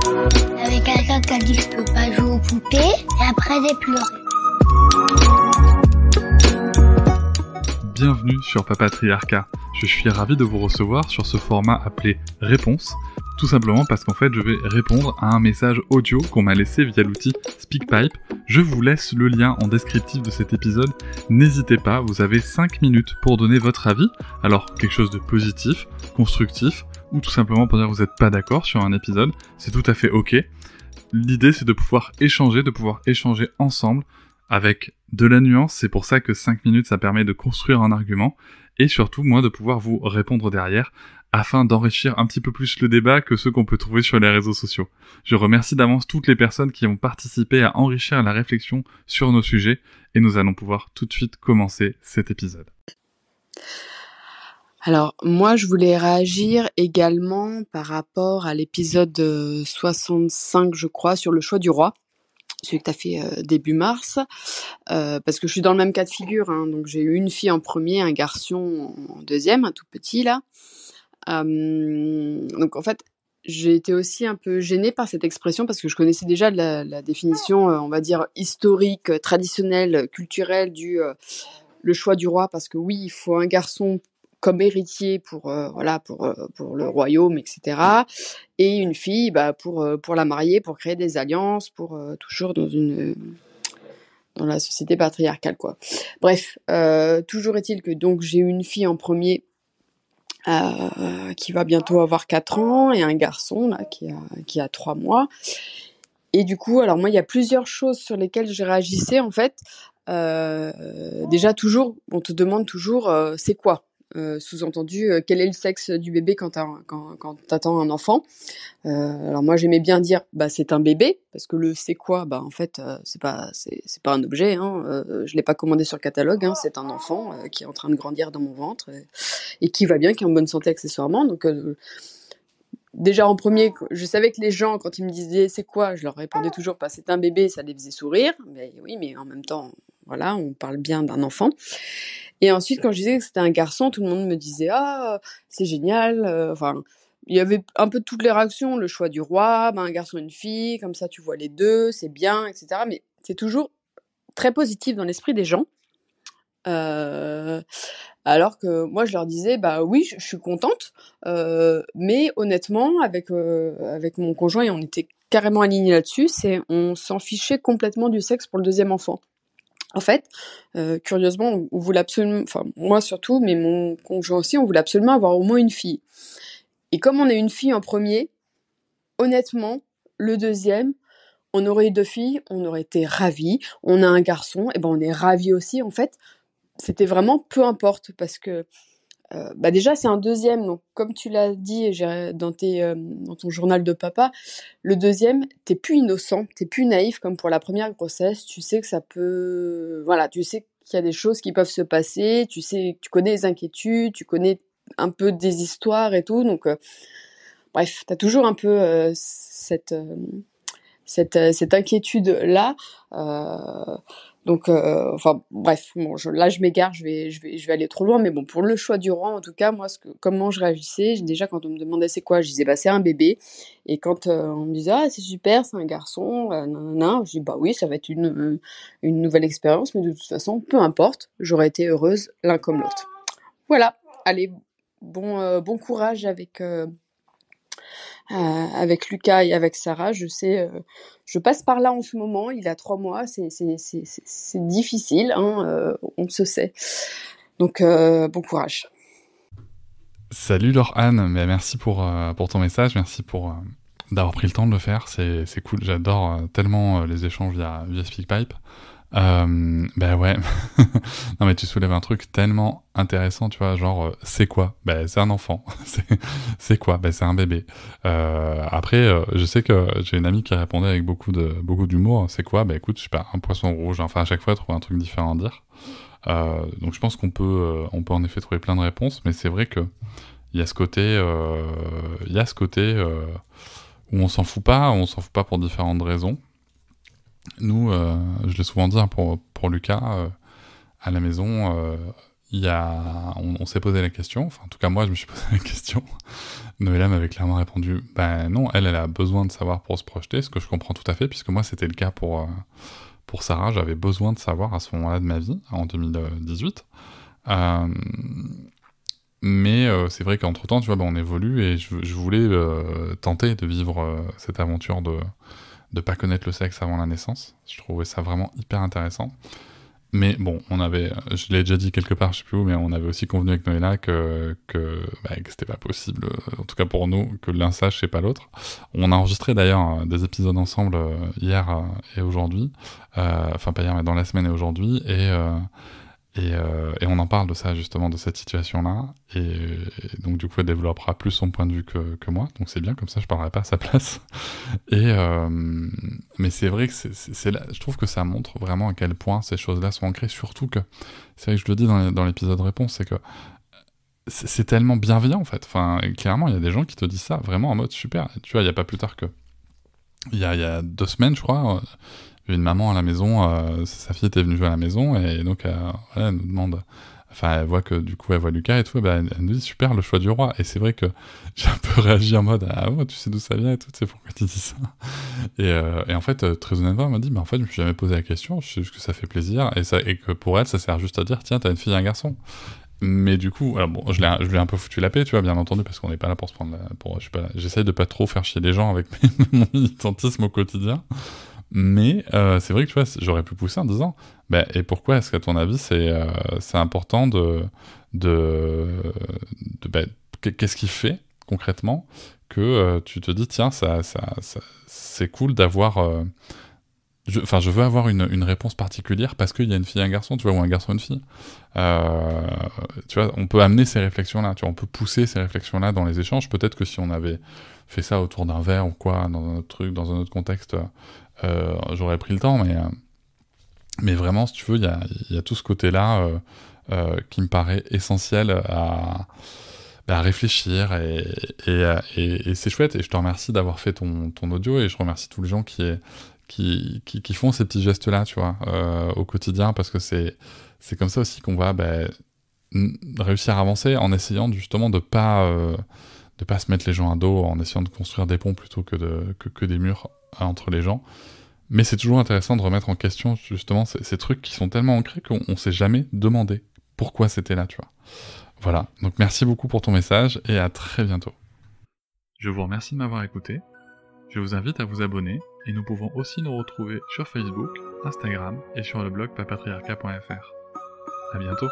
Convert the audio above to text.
Avec quelqu'un qui a dit que je peux pas jouer aux poupées, et après j'ai pleuré. Bienvenue sur Papatriarcat. Je suis ravi de vous recevoir sur ce format appelé Réponse, tout simplement parce qu'en fait je vais répondre à un message audio qu'on m'a laissé via l'outil SpeakPipe. Je vous laisse le lien en descriptif de cet épisode. N'hésitez pas, vous avez 5 minutes pour donner votre avis. Alors quelque chose de positif, constructif, ou tout simplement pour dire que vous n'êtes pas d'accord sur un épisode, c'est tout à fait ok. L'idée c'est de pouvoir échanger ensemble avec de la nuance, c'est pour ça que 5 minutes ça permet de construire un argument, et surtout moi de pouvoir vous répondre derrière, afin d'enrichir un petit peu plus le débat que ceux qu'on peut trouver sur les réseaux sociaux. Je remercie d'avance toutes les personnes qui ont participé à enrichir la réflexion sur nos sujets, et nous allons pouvoir tout de suite commencer cet épisode. Alors, moi, je voulais réagir également par rapport à l'épisode 65, je crois, sur le choix du roi, celui que tu as fait début mars, parce que je suis dans le même cas de figure, hein, donc j'ai eu une fille en premier, un garçon en deuxième, un tout petit, là. Donc, en fait, j'ai été aussi un peu gênée par cette expression, parce que je connaissais déjà la définition, on va dire, historique, traditionnelle, culturelle le choix du roi, parce que oui, il faut un garçon comme héritier pour le royaume, etc. Et une fille pour la marier, pour créer des alliances, pour toujours dans la société patriarcale, quoi. Bref, toujours est-il que donc j'ai une fille en premier qui va bientôt avoir 4 ans et un garçon là qui a 3 mois. Et du coup, alors moi, il y a plusieurs choses sur lesquelles je réagissais en fait. Déjà, toujours, on te demande toujours c'est quoi. Sous-entendu, quel est le sexe du bébé quand t'attends un enfant. Alors moi j'aimais bien dire c'est un bébé, parce que le c'est quoi, en fait c'est pas un objet, hein, je l'ai pas commandé sur le catalogue, hein, c'est un enfant qui est en train de grandir dans mon ventre et qui va bien, qui est en bonne santé accessoirement. Donc déjà en premier, je savais que les gens, quand ils me disaient c'est quoi, je leur répondais toujours c'est un bébé, ça les faisait sourire, mais oui, mais en même temps voilà, on parle bien d'un enfant. Et ensuite, quand je disais que c'était un garçon, tout le monde me disait « Ah, c'est génial !» Enfin, il y avait un peu toutes les réactions, le choix du roi, un garçon et une fille, comme ça tu vois les deux, c'est bien, etc. Mais c'est toujours très positif dans l'esprit des gens. Alors que moi, je leur disais « Oui, je suis contente, mais honnêtement, avec mon conjoint, et on était carrément alignés là-dessus, on s'en fichait complètement du sexe pour le deuxième enfant. » En fait, curieusement, on voulait absolument, enfin moi surtout, mais mon conjoint aussi, on voulait absolument avoir au moins une fille. Et comme on a une fille en premier, honnêtement, le deuxième, on aurait eu 2 filles, on aurait été ravis. On a un garçon, et on est ravis aussi. En fait, c'était vraiment peu importe, parce que déjà c'est un deuxième, donc comme tu l'as dit dans ton journal de papa, le deuxième, t'es plus innocent, t'es plus naïf comme pour la première grossesse, tu sais que ça peut, voilà, tu sais qu'il y a des choses qui peuvent se passer, tu connais les inquiétudes, tu connais un peu des histoires et tout, donc bref, t'as toujours un peu cette inquiétude là. Donc, bref, là je m'égare, je vais aller trop loin, mais bon, pour le choix du roi, en tout cas, moi, comment je réagissais, déjà quand on me demandait c'est quoi, je disais c'est un bébé, et quand on me disait c'est super, c'est un garçon, nanana, je dis oui, ça va être une nouvelle expérience, mais de toute façon, peu importe, j'aurais été heureuse l'un comme l'autre. Voilà, allez, bon courage avec Lucas et avec Sarah. Je sais, je passe par là en ce moment, il a 3 mois, c'est difficile, hein, on se sait. Donc, bon courage. Salut Laure-Anne, merci pour ton message, merci pour d'avoir pris le temps de le faire, c'est cool, j'adore tellement les échanges via SpeakPipe. Ouais, non mais tu soulèves un truc tellement intéressant, tu vois, genre c'est quoi ? C'est un enfant. C'est quoi ? C'est un bébé. Après, je sais que j'ai une amie qui répondait avec beaucoup d'humour. C'est quoi ? Écoute, je sais pas, un poisson rouge. Enfin, à chaque fois, trouver un truc différent à dire. Donc je pense qu'on peut en effet trouver plein de réponses, mais c'est vrai que il y a ce côté, où on s'en fout pas pour différentes raisons. Nous, je l'ai souvent dit pour Lucas, à la maison, on s'est posé la question, enfin en tout cas moi je me suis posé la question. Noëlla m'avait clairement répondu, ben non, elle a besoin de savoir pour se projeter, ce que je comprends tout à fait, puisque moi c'était le cas pour Sarah, j'avais besoin de savoir à ce moment-là de ma vie, en 2018. Mais c'est vrai qu'entre-temps, tu vois, on évolue et je voulais tenter de vivre cette aventure de pas connaître le sexe avant la naissance. Je trouvais ça vraiment hyper intéressant. Mais bon, je l'ai déjà dit quelque part, je sais plus où, mais on avait aussi convenu avec Noëlla que c'était pas possible, en tout cas pour nous, que l'un sache et pas l'autre. On a enregistré d'ailleurs des épisodes ensemble hier et aujourd'hui, enfin pas hier, mais dans la semaine et aujourd'hui, et on en parle de ça justement, de cette situation-là, et donc du coup elle développera plus son point de vue que moi, donc c'est bien, comme ça je parlerai pas à sa place. Mais c'est vrai que c'est là, je trouve que ça montre vraiment à quel point ces choses-là sont ancrées, surtout que, c'est vrai que je le dis dans l'épisode réponse, c'est que c'est tellement bienveillant en fait, enfin clairement il y a des gens qui te disent ça vraiment en mode super, tu vois, il y a pas plus tard que il y a 2 semaines je crois, une maman à la maison, sa fille était venue jouer à la maison, et donc elle nous demande, enfin elle voit que du coup elle voit Lucas et tout, et elle nous dit super, le choix du roi. Et c'est vrai que j'ai un peu réagi en mode ah ouais, tu sais d'où ça vient et tout, tu sais pourquoi tu dis ça. Et en fait très honnêtement elle m'a dit en fait je me suis jamais posé la question, je sais juste que ça fait plaisir, et que pour elle ça sert juste à dire tiens t'as une fille et un garçon. Mais du coup, alors bon, je l'ai un peu foutu la paix, tu vois, bien entendu, parce qu'on n'est pas là pour se prendre je sais pas, j'essaye de pas trop faire chier les gens avec mon militantisme au quotidien. Mais c'est vrai que tu vois, j'aurais pu pousser en disant et pourquoi est-ce qu'à ton avis c'est important qu'est-ce qui fait concrètement que tu te dis tiens ça c'est cool d'avoir je veux avoir une réponse particulière parce qu'il y a une fille et un garçon, tu vois, ou un garçon et une fille. Tu vois, on peut amener ces réflexions-là, tu vois, on peut pousser ces réflexions-là dans les échanges. Peut-être que si on avait fait ça autour d'un verre ou quoi, dans un autre truc, dans un autre contexte, j'aurais pris le temps, mais vraiment, si tu veux, il y a tout ce côté-là qui me paraît essentiel à réfléchir, et c'est chouette, et je te remercie d'avoir fait ton audio, et je remercie tous les gens qui font ces petits gestes-là, tu vois, au quotidien, parce que c'est comme ça aussi qu'on va réussir à avancer, en essayant justement de pas se mettre les gens à dos, en essayant de construire des ponts plutôt que des murs entre les gens. Mais c'est toujours intéressant de remettre en question justement ces trucs qui sont tellement ancrés qu'on s'est jamais demandé pourquoi c'était là, tu vois. Voilà, donc merci beaucoup pour ton message, et à très bientôt. Je vous remercie de m'avoir écouté. Je vous invite à vous abonner, et nous pouvons aussi nous retrouver sur Facebook, Instagram et sur le blog papatriarca.fr. À bientôt.